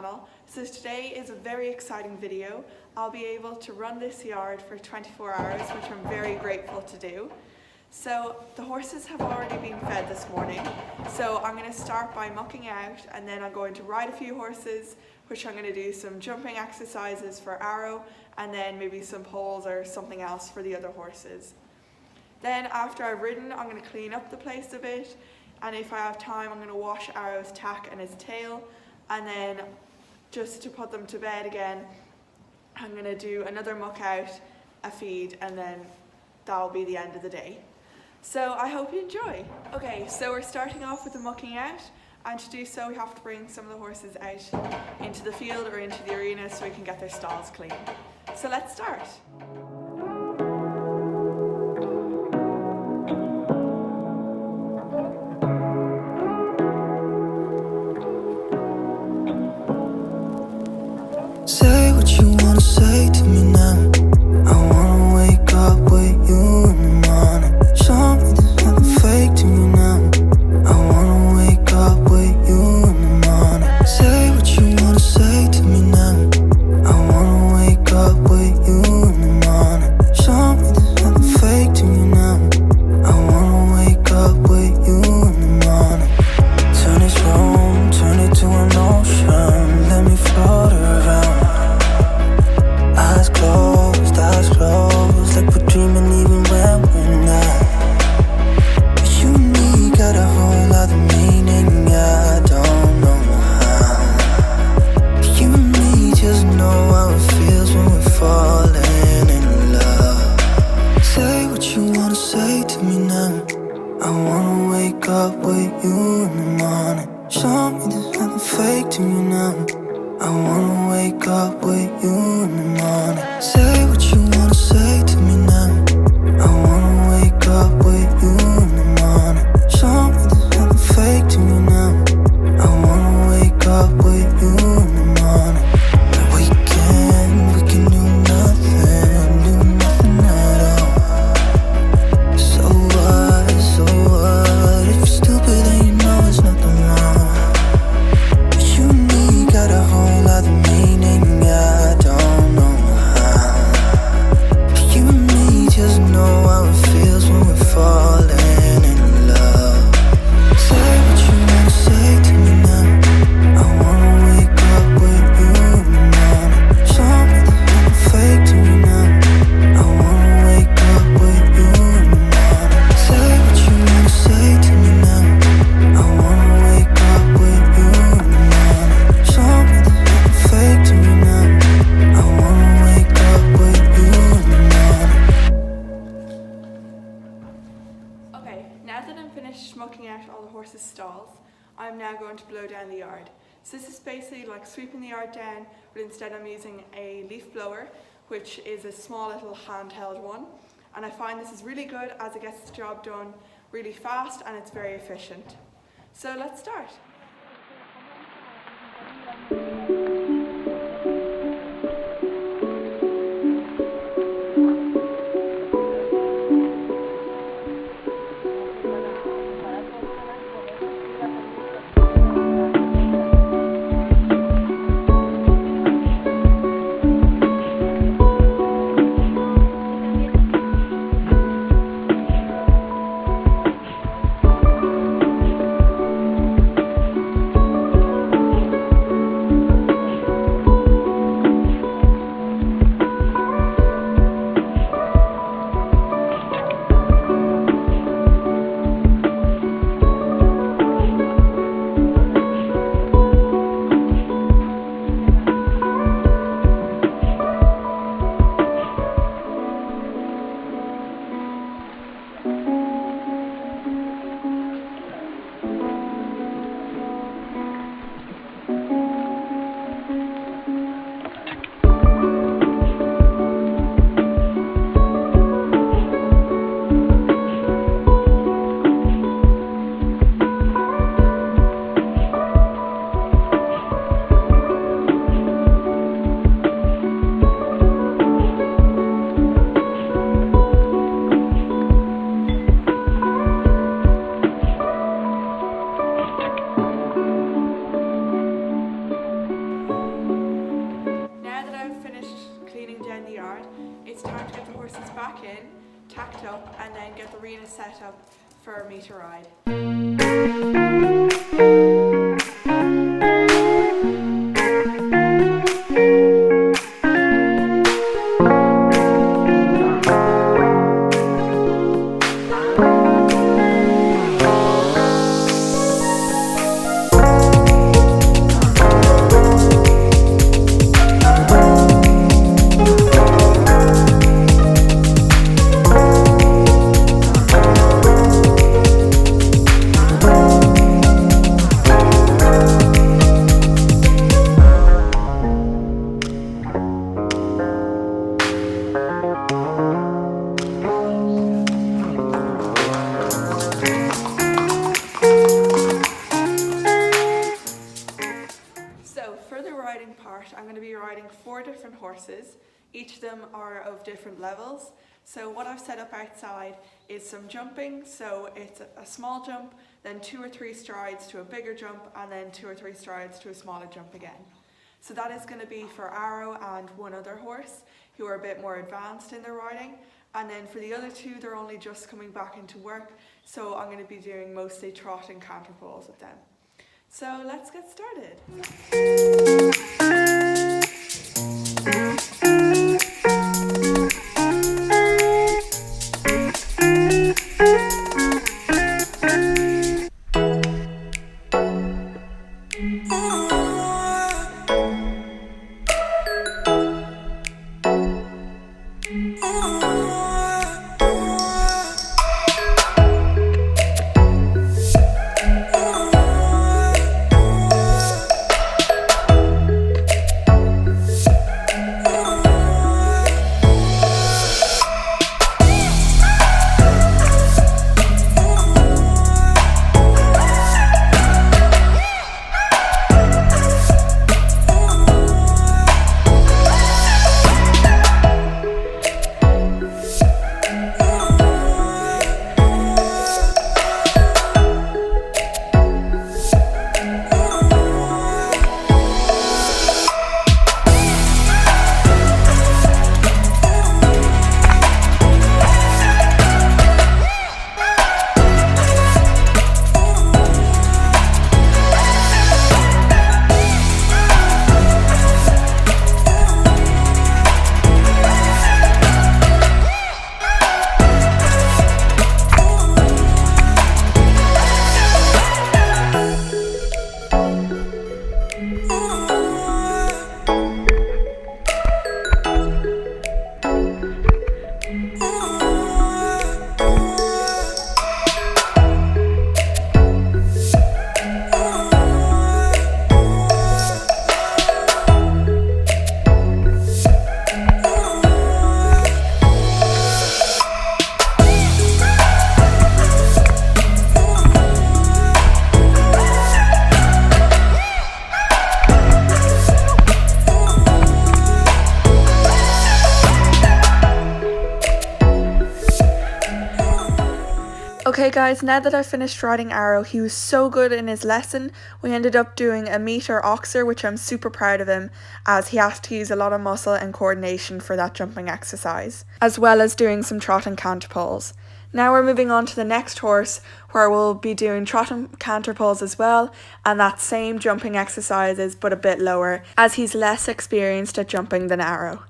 channel. So today is a very exciting video. I'll be able to run this yard for 24 hours, which I'm very grateful to do. So the horses have already been fed this morning. So I'm going to start by mucking out, and then I'm going to ride a few horses, which I'm going to do some jumping exercises for Arrow, and then maybe some poles or something else for the other horses. Then after I've ridden, I'm going to clean up the place a bit, and if I have time I'm going to wash Arrow's tack and his tail, and then just to put them to bed again I'm going to do another muck out, a feed, and then that'll be the end of the day. So I hope you enjoy. Okay, so we're starting off with the mucking out, and to do so we have to bring some of the horses out into the field or into the arena so we can get their stalls clean. So let's start. Say what you wanna say to me now. I wanna wake up with you in the morning. Show me there's nothing fake to me now. I wanna wake up with you in the morning. Say what you wanna say to me now. I wanna wake up with you in the morning. Show me there's nothing fake to me now. I wanna wake up with you in the morning. Turn this room, turn it to an ocean. Let me float around. Eyes closed, like we're dreaming even when we're not. You and me got a whole other meaning, I don't know how. You and me just know how it feels when we're falling in love. Say what you wanna say to me now. I wanna wake up with you in the morning. Show me there's nothing fake to me now. I wanna wake up with you in the morning. Say what you wanna say to me now. I wanna wake up with you in the morning. Show me there's nothing fake to me now. I wanna wake up with you in the morning. We can do nothing at all. So what, if you're stupid then you know it's nothing wrong. You and me got a whole other meaning, I don't know how. You and me just know how it feels when we're falling in love. Say what you wanna say to me now. I wanna wake up with you in the morning. Show me there's nothing fake to me now. I wanna wake up with you in the morning. Say what you wanna say to me now. I wanna wake up with you in the morning. Show me there's nothing fake to me now. I wanna wake up with you in the morning. Okay, now that I'm finished mucking out all the horses' stalls, I'm now going to blow down the yard. So this is basically like sweeping the yard down, but instead I'm using a leaf blower, which is a small little handheld one. And I find this is really good as it gets the job done really fast and it's very efficient. So let's start. tacked up, and then get the arena set up for our meter ride. I'm going to be riding 4 different horses. Each of them are of different levels. So what I've set up outside is some jumping. So it's a small jump, then 2 or 3 strides to a bigger jump, and then 2 or 3 strides to a smaller jump again. So that is going to be for Arrow and one other horse who are a bit more advanced in their riding. And then for the other 2, they're only just coming back into work. So I'm going to be doing mostly trot and canter poles with them. So let's get started. Okay guys, now that I finished riding Arrow, he was so good in his lesson. We ended up doing a meter oxer, which I'm super proud of him, as he has to use a lot of muscle and coordination for that jumping exercise, as well as doing some trot and canter poles. Now we're moving on to the next horse, where we'll be doing trot and canter poles as well, and that same jumping exercises but a bit lower, as he's less experienced at jumping than Arrow.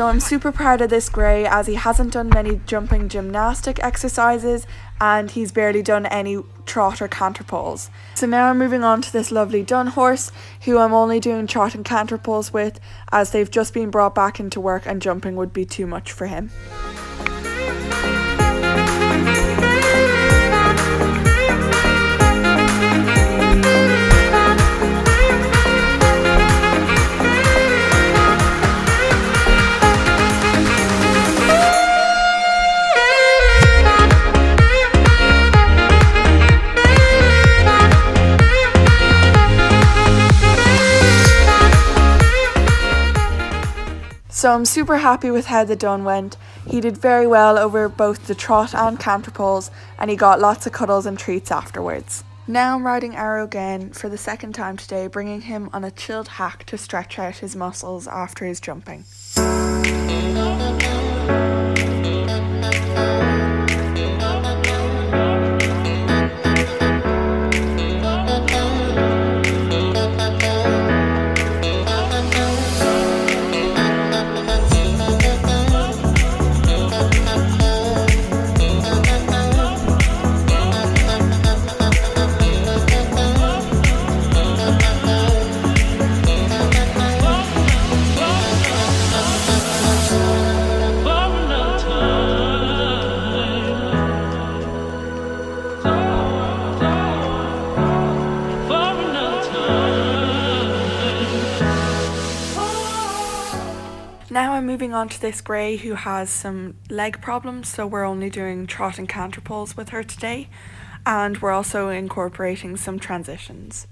So I'm super proud of this grey as he hasn't done many jumping gymnastic exercises and he's barely done any trot or canter pulls. So now I'm moving on to this lovely dun horse who I'm only doing trot and canter pulls with as they've just been brought back into work and jumping would be too much for him. So I'm super happy with how the dun went. He did very well over both the trot and canter pulls and he got lots of cuddles and treats afterwards. Now I'm riding Arrow again for the second time today, bringing him on a chilled hack to stretch out his muscles after his jumping. Now I'm moving on to this grey who has some leg problems, so we're only doing trot and canter pulls with her today, and we're also incorporating some transitions.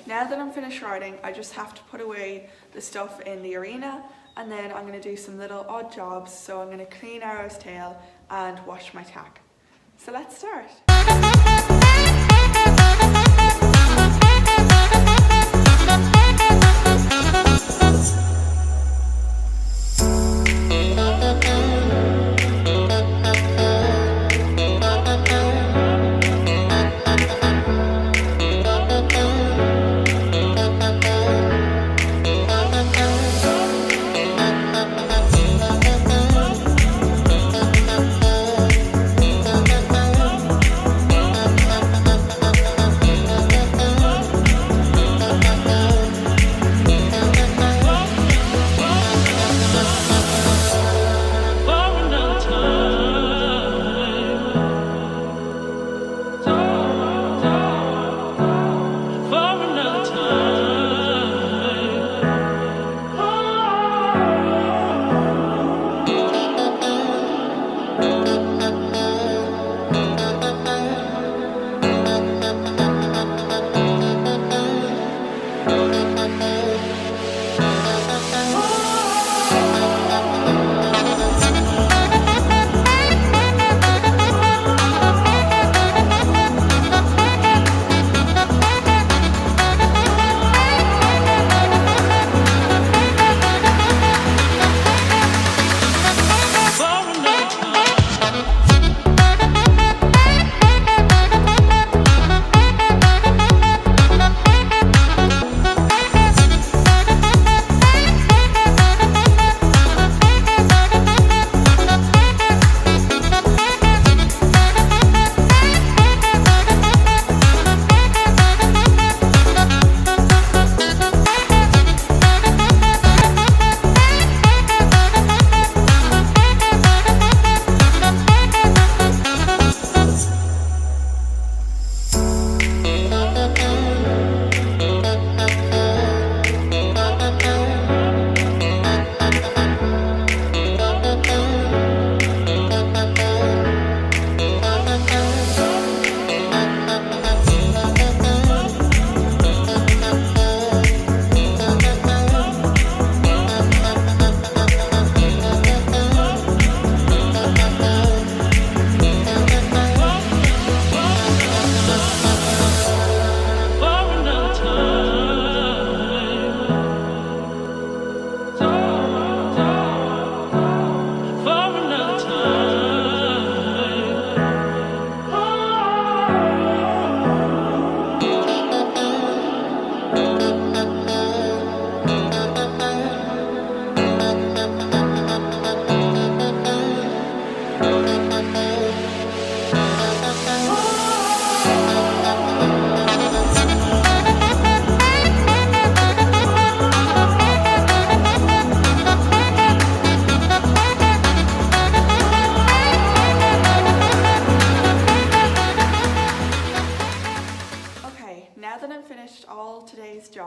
Now that I'm finished riding, I just have to put away the stuff in the arena and then I'm going to do some little odd jobs. So I'm going to clean Arrow's tail and wash my tack. So let's start.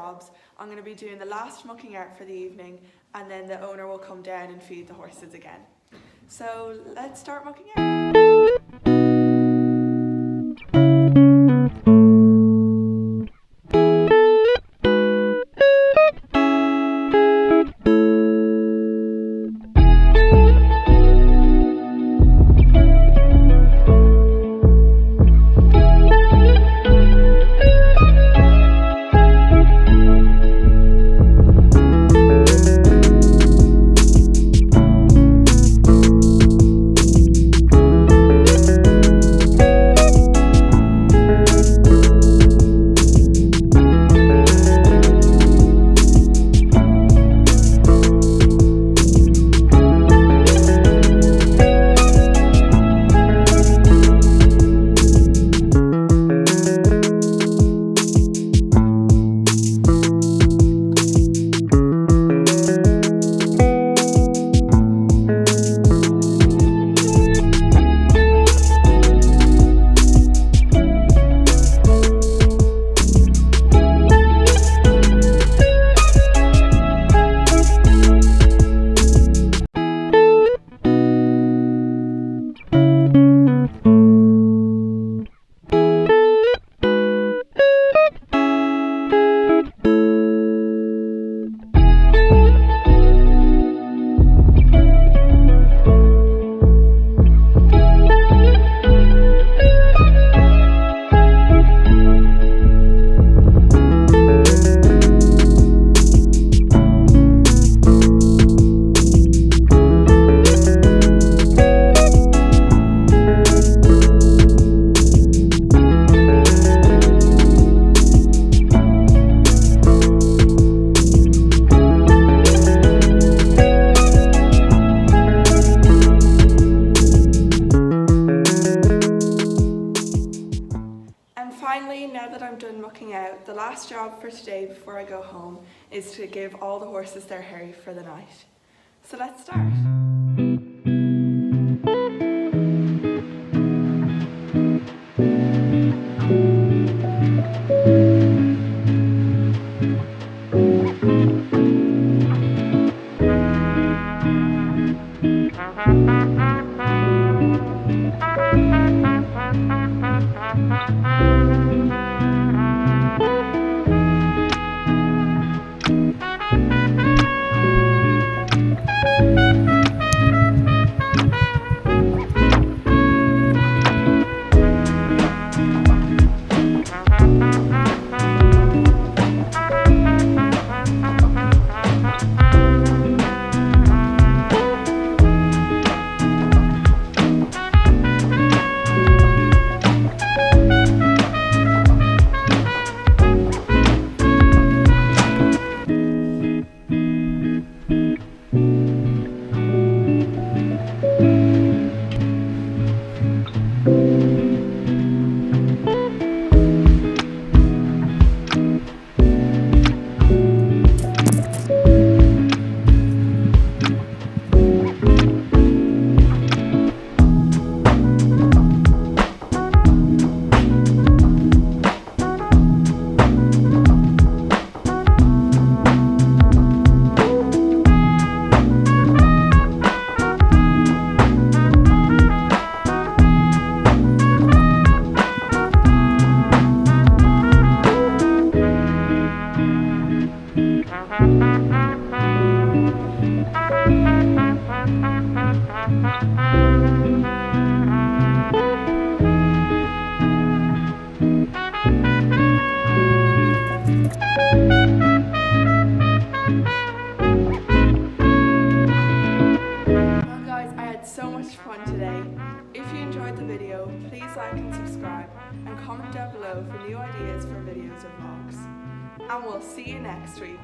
jobs. I'm going to be doing the last mucking out for the evening, and then the owner will come down and feed the horses again. So let's start mucking out. Finally, now that I'm done mucking out, the last job for today before I go home is to give all the horses their hay for the night. So let's start. So much fun today. If you enjoyed the video, please like and subscribe and comment down below for new ideas for videos or vlogs. And we'll see you next week.